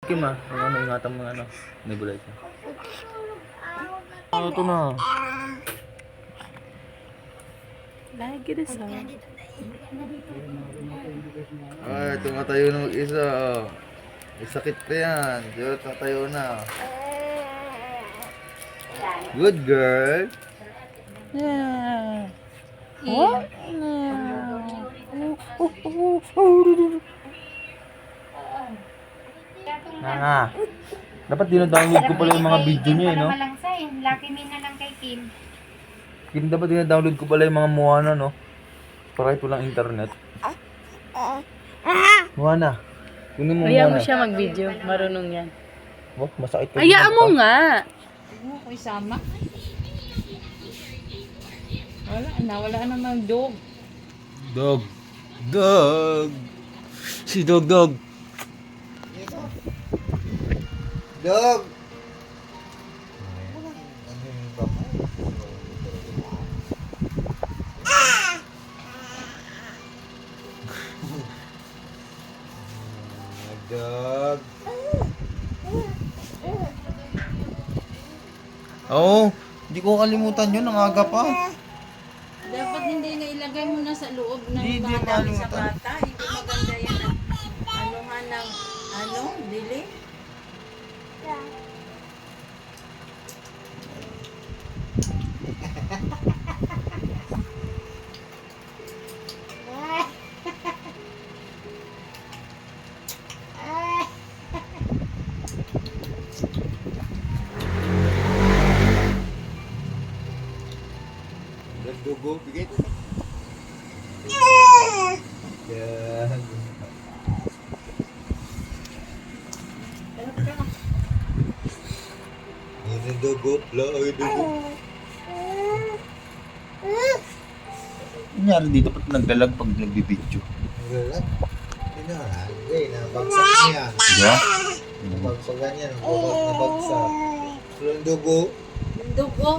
Kim ah. Yung ano, ingatan mo ano. Nebulizer. Oh, ito na. Lagi na sa. Ay, tumatayo na mag-isa. Oh. May sakit pa yan. Diyo, tatayo na. Good girl. Yeah. What? Nga. Dapat dinadownload ko pala yung mga video niya, no? Lucky me na lang kay Kim. Kim, dapat dinadownload ko pala yung mga Moana, no? Para ito lang internet. Moana. Kunin mo Hayaan mo Moana. siya mag-video. Marunong yan. Oh, masakit pa. Hayaan mo nga. Ano ko isama? Wala namang dog. Dog. Dog. Si Dog Dog. Dog. Dog. Oo, hindi ko kalimutan yun, ang aga pa. Dapat hindi na ilagay mo na sa loob ng Hindi mga dami sa makalimutan. bata. Hindi maganda yan. Anuhan ng, dili? Dugo, bigay ito. Yan. Ini dugo, ay dugo. Nangyari dito pati nagdalag pag nagbibidyo. Naglalag? Pinaragay, nabagsak niya. Diba? Nabagsagan niya, nabagsak. So, yung dugo, Yung dugo,